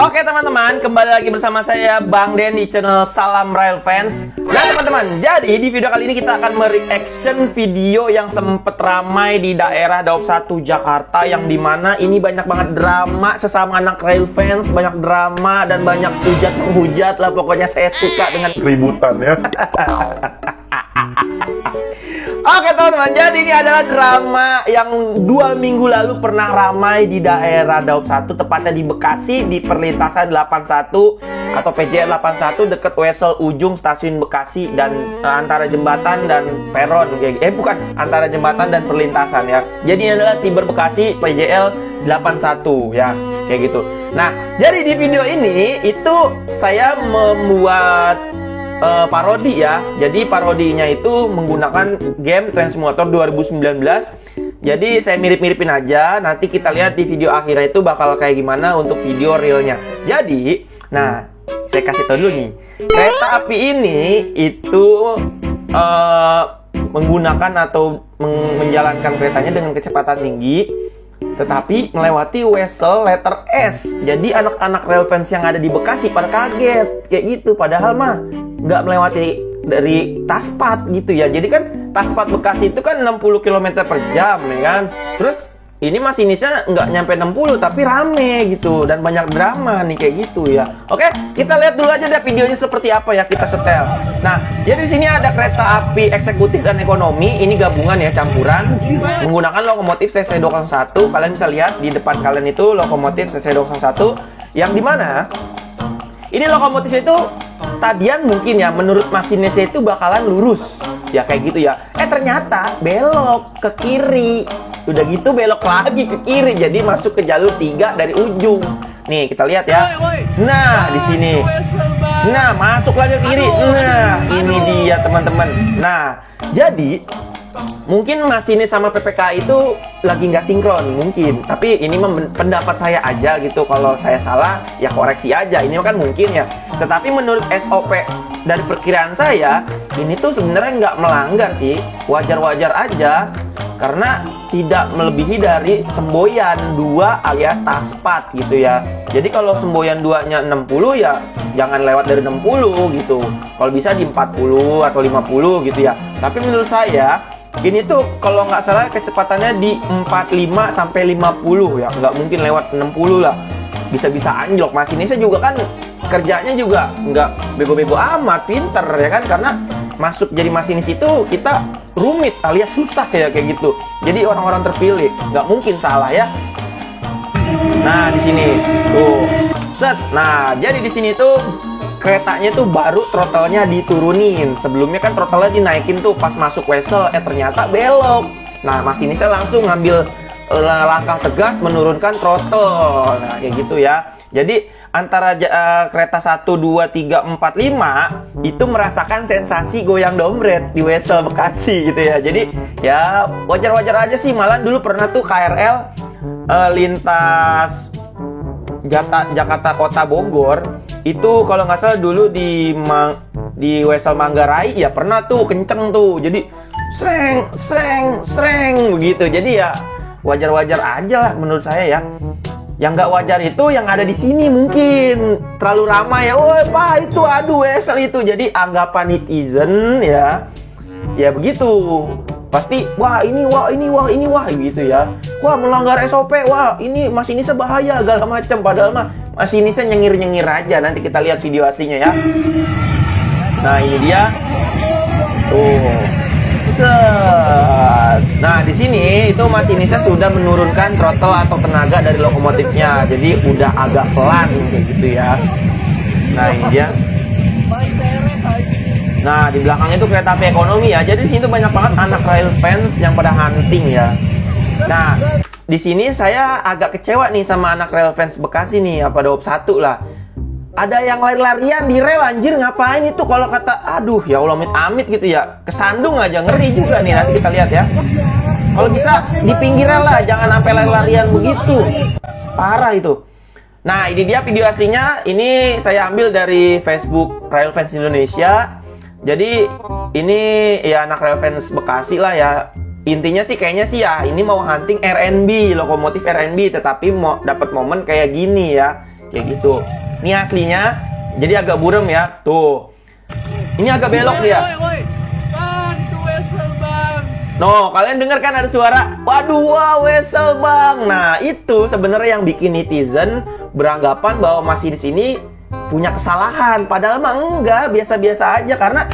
Oke teman-teman, kembali lagi bersama saya Bang Den di channel Salam Rail Fans. Nah teman-teman, jadi di video kali ini kita akan mereaction video yang sempet ramai di daerah Daop 1 Jakarta, yang dimana ini banyak banget drama sesama anak rail fans, banyak drama dan banyak hujat-menghujat lah. Pokoknya saya suka dengan keributan ya. Oke teman-teman, jadi ini adalah drama yang 2 minggu lalu pernah ramai di daerah Daop 1, tepatnya di Bekasi, di perlintasan 81 atau PJR 81 dekat Wesel Ujung Stasiun Bekasi, dan antara jembatan dan peron, bukan, antara jembatan dan perlintasan ya. Jadi ini adalah Tiber Bekasi PJL 81 ya, kayak gitu. Nah, jadi di video ini itu saya membuat parodi ya. Jadi parodinya itu menggunakan game Transmotor 2019. Jadi saya mirip-miripin aja. Nanti kita lihat di video akhirnya itu bakal kayak gimana untuk video realnya. Jadi, nah, saya kasih tau dulu nih. Kereta api ini itu menggunakan atau menjalankan keretanya dengan kecepatan tinggi, tetapi melewati Wesel letter S. Jadi anak-anak rail fans yang ada di Bekasi pada kaget kayak gitu. Padahal mah nggak melewati dari Taspat gitu ya. Jadi kan Taspat Bekasi itu kan 60 km per jam ya kan. Terus ini masinisnya nggak nyampe 60 tapi rame gitu, dan banyak drama nih kayak gitu ya. Oke, kita lihat dulu aja deh videonya seperti apa ya, kita setel. Nah, jadi di sini ada kereta api eksekutif dan ekonomi. Ini gabungan ya, campuran, menggunakan lokomotif CC201. Kalian bisa lihat di depan kalian itu lokomotif CC201, yang dimana ini lokomotif itu tadian mungkin ya menurut masinisnya itu bakalan lurus ya kayak gitu ya. Ternyata belok ke kiri. Udah gitu belok lagi ke kiri, jadi masuk ke jalur 3 dari ujung. Nih kita lihat ya. Nah di sini. Nah masuk lagi ke kiri. Nah ini dia teman-teman. Nah jadi mungkin masinis sama PPK itu lagi nggak sinkron mungkin. Tapi ini pendapat saya aja gitu. Kalau saya salah ya koreksi aja. Ini kan mungkin ya. Tetapi menurut SOP dari perkiraan saya, ini tuh sebenarnya nggak melanggar sih. Wajar-wajar aja. Karena tidak melebihi dari semboyan 2 alias Taspat gitu ya. Jadi kalau semboyan 2-nya 60 ya jangan lewat dari 60 gitu. Kalau bisa di 40 atau 50 gitu ya. Tapi menurut saya ini tuh kalau nggak salah kecepatannya di 45 sampai 50 ya. Nggak mungkin lewat 60 lah. Bisa-bisa anjlok. Masinisnya juga kan kerjanya juga nggak bego-bego amat, pinter ya kan. Karena masuk jadi masinis itu kita rumit alias susah ya kayak gitu. Jadi orang-orang terpilih nggak mungkin salah ya. Nah di sini tuh set. Nah jadi di sini tuh keretanya tuh baru throttle-nya diturunin. Sebelumnya kan throttle-nya dinaikin tuh pas masuk Wesel. Ternyata belok. Nah masinisnya langsung ngambil langkah tegas menurunkan throttle. Nah kayak gitu ya. Jadi antara kereta 1, 2, 3, 4, 5 itu merasakan sensasi goyang dompet di Wesel Bekasi gitu ya. Jadi ya wajar-wajar aja sih. Malah dulu pernah tuh KRL lintas Jakarta Kota Bogor itu kalau nggak salah dulu di Wesel Manggarai ya pernah tuh kenceng tuh. Jadi sreng begitu. Jadi ya wajar-wajar aja lah menurut saya ya. Yang nggak wajar itu yang ada di sini mungkin terlalu ramai ya. Woi pak itu aduh Wesel itu. Jadi anggapan netizen ya begitu. Pasti wah ini gitu ya. Wah melanggar SOP. Wah ini masinisnya bahaya segala macam. Padahal mah masinisnya nyengir aja. Nanti kita lihat video aslinya ya. Nah ini dia. Tuh. Nah di sini itu masinisnya sudah menurunkan throttle atau tenaga dari lokomotifnya, jadi udah agak pelan kayak gitu ya. Nah ini dia. Nah di belakang itu kereta api ekonomi ya. Jadi di sini tuh banyak banget anak rail fans yang pada hunting ya. Nah di sini saya agak kecewa nih sama anak rail fans Bekasi nih, apa Daop 1 lah. Ada yang lari-larian di rel, anjir ngapain itu? Kalau kata aduh ya Allah amit gitu ya, kesandung aja, ngeri juga nih. Nanti kita lihat ya. Kalau bisa di pinggir rel lah, jangan sampai lari-larian begitu, parah itu. Nah ini dia video aslinya. Ini saya ambil dari Facebook Rail Fans Indonesia. Jadi ini ya anak rail fans Bekasi lah ya. Intinya sih kayaknya sih ya ini mau hunting RNB, lokomotif RNB, tetapi mau dapat momen kayak gini ya. kayak gitu. Ini aslinya, jadi agak burem ya. Tuh, ini agak belok dia. Bang, itu wesel bang. No, kalian dengar kan ada suara? Waduh, wah, wesel bang. Nah, itu sebenarnya yang bikin netizen beranggapan bahwa masinis ini punya kesalahan. Padahal mah enggak, biasa-biasa aja. Karena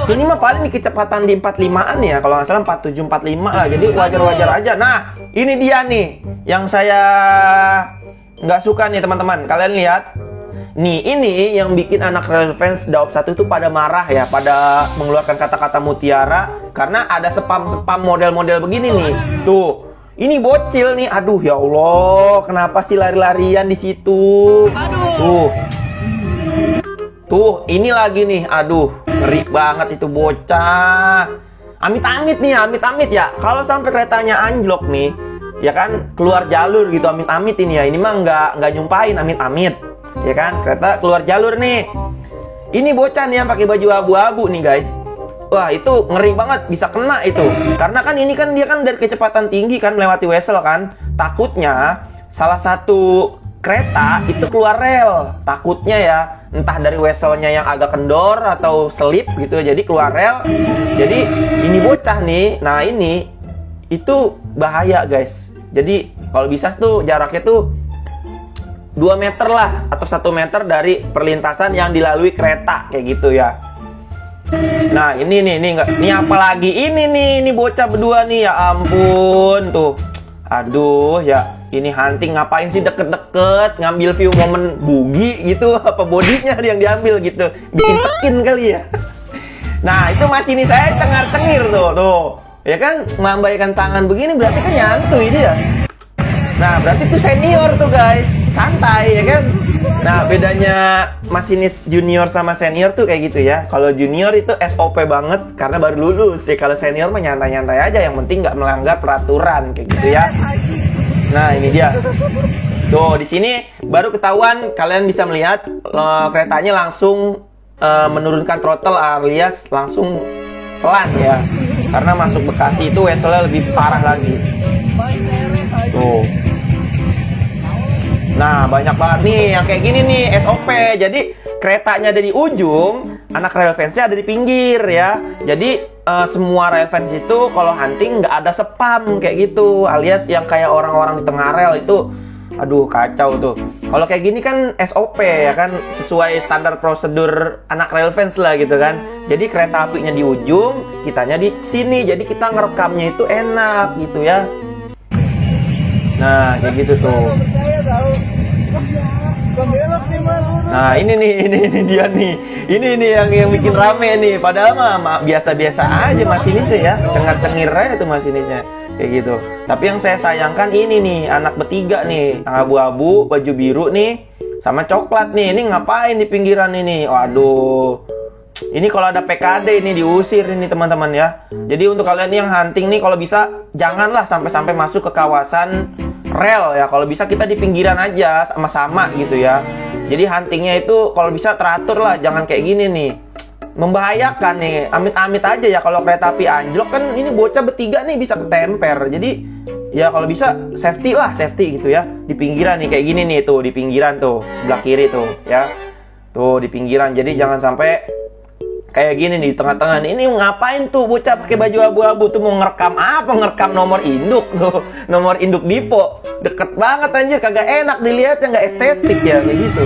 ini mah paling di kecepatan di 45-an ya. Kalau nggak salah 47, 45 lah. Jadi wajar-wajar aja. Nah, ini dia nih yang saya nggak suka nih teman-teman. Kalian lihat. Nih, ini yang bikin anak real fans Daop 1 itu pada marah ya, pada mengeluarkan kata-kata mutiara karena ada spam-spam model-model begini nih. Tuh, ini bocil nih. Aduh, ya Allah, kenapa sih lari-larian di situ? Tuh. Tuh, ini lagi nih. Aduh, ngeri banget itu bocah. Amit-amit nih, amit-amit ya. Kalau sampai keretanya anjlok nih, ya kan keluar jalur gitu, amit-amit ini ya. Ini mah nggak nyumpain, amit-amit. Ya kan, kereta keluar jalur nih. Ini bocah nih yang pakai baju abu-abu nih guys. Wah, itu ngeri banget, bisa kena itu. Karena kan ini kan dia kan dari kecepatan tinggi kan melewati wesel kan. Takutnya salah satu kereta itu keluar rel. Takutnya ya, entah dari weselnya yang agak kendor atau selip gitu, jadi keluar rel. Jadi ini bocah nih. Nah, ini itu bahaya guys. Jadi kalau bisa tuh jaraknya tuh 2 meter lah atau 1 meter dari perlintasan yang dilalui kereta kayak gitu ya. Nah, ini apalagi ini bocah berdua nih, ya ampun tuh. Aduh ya, ini hunting ngapain sih deket-deket ngambil view momen bugi gitu, apa bodinya yang diambil gitu, bikin skin kali ya. Nah, itu masih ini saya cengar-cengir tuh. Ya kan, melambaikan tangan begini berarti kan nyantuy dia. Nah, berarti itu senior tuh guys, santai ya kan. Nah, bedanya masinis junior sama senior tuh kayak gitu ya. Kalau junior itu SOP banget karena baru lulus ya. Kalau senior mah nyantai-nyantai aja, yang penting nggak melanggar peraturan kayak gitu ya. Nah, ini dia. Tuh, di sini baru ketahuan, kalian bisa melihat keretanya langsung menurunkan throttle alias langsung pelan ya. Karena masuk Bekasi itu weselnya lebih parah lagi. Tuh. Nah, banyak banget nih yang kayak gini nih SOP. Jadi keretanya ada di ujung, anak rail fans-nya ada di pinggir ya. Jadi semua rail fans itu kalau hunting nggak ada spam kayak gitu, alias yang kayak orang-orang di tengah rel itu, aduh kacau tuh. Kalau kayak gini kan SOP ya kan, sesuai standar prosedur anak rail fans lah gitu kan. Jadi kereta apinya di ujung, kitanya di sini. Jadi kita ngerekamnya itu enak gitu ya. Nah, kayak gitu tuh. Nah, ini dia nih. Ini yang bikin rame nih. Padahal mah biasa-biasa aja masinisnya ya. Cengar-cengir aja tuh masinisnya. Kayak gitu. Tapi yang saya sayangkan ini nih, anak bertiga nih, yang abu-abu, baju biru nih, sama coklat nih. Ini ngapain di pinggiran ini? Waduh. Ini kalau ada PKD ini diusir ini teman-teman ya. Jadi untuk kalian yang hunting nih, kalau bisa janganlah sampai masuk ke kawasan rel ya. Kalau bisa kita di pinggiran aja sama-sama gitu ya. Jadi huntingnya itu kalau bisa teratur lah, jangan kayak gini nih. Membahayakan nih, amit-amit aja ya kalau kereta api anjlok kan, ini bocah bertiga nih bisa ketemper. Jadi ya kalau bisa safety gitu ya. Di pinggiran nih kayak gini nih tuh, di pinggiran tuh, sebelah kiri tuh ya. Tuh di pinggiran. Jadi jangan sampai kayak gini nih di tengah-tengah nih. Ini ngapain tuh bocah pakai baju abu-abu tuh, mau ngerekam apa? Ngerekam nomor induk tuh, nomor induk Dipo. Deket banget anjir, kagak enak dilihatnya, nggak estetik ya kayak gitu.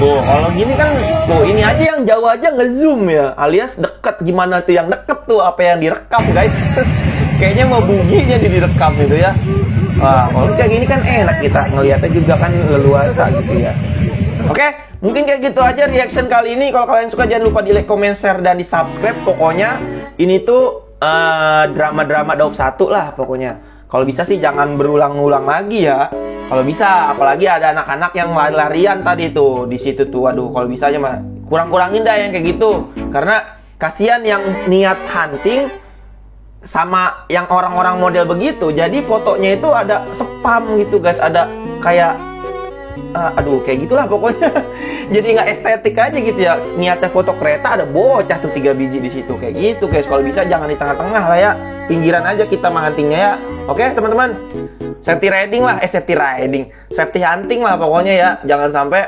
Tuh, kalau gini kan, tuh ini aja yang jauh aja nge-zoom ya, alias deket. Gimana tuh yang deket tuh, apa yang direkam guys? Kayaknya mau buginya direkam gitu ya. Wah, kalau kayak gini kan enak kita ngelihatnya juga kan leluasa gitu ya. Oke, mungkin kayak gitu aja reaction kali ini. Kalau kalian suka jangan lupa di like, comment, share, dan di subscribe. Pokoknya ini tuh drama-drama Daop 1 lah pokoknya. Kalau bisa sih jangan berulang-ulang lagi ya. Kalau bisa, apalagi ada anak-anak yang lari-larian tadi tuh di situ tuh. Waduh, kalau bisa aja mah kurang-kurangin dah yang kayak gitu. Karena kasihan yang niat hunting sama yang orang-orang model begitu. Jadi fotonya itu ada spam gitu guys, ada kayak aduh kayak gitulah pokoknya. Jadi nggak estetik aja gitu ya. Niatnya foto kereta ada bocah tuh 3 biji di situ kayak gitu guys. Kalau bisa jangan di tengah-tengah lah ya, pinggiran aja kita huntingnya ya. Oke teman-teman, safety riding lah, safety hunting lah pokoknya ya. Jangan sampai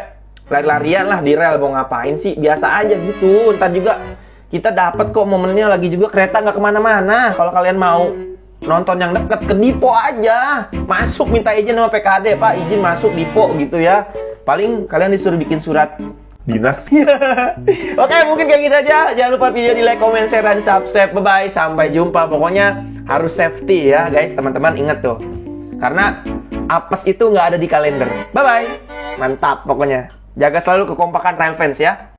lari-larian lah di rel, mau ngapain sih, biasa aja gitu. Ntar juga kita dapat kok momennya, lagi juga kereta nggak kemana-mana. Kalau kalian mau nonton yang deket, ke Dipo aja, masuk minta izin sama PKD, Pak izin masuk Dipo gitu ya. Paling kalian disuruh bikin surat dinas. Oke, mungkin kayak gitu aja. Jangan lupa video di like, comment, share, dan subscribe. Bye bye, sampai jumpa. Pokoknya harus safety ya guys, teman-teman, ingat tuh, karena apes itu nggak ada di kalender. Bye bye, mantap pokoknya. Jaga selalu kekompakan Rail Fans ya.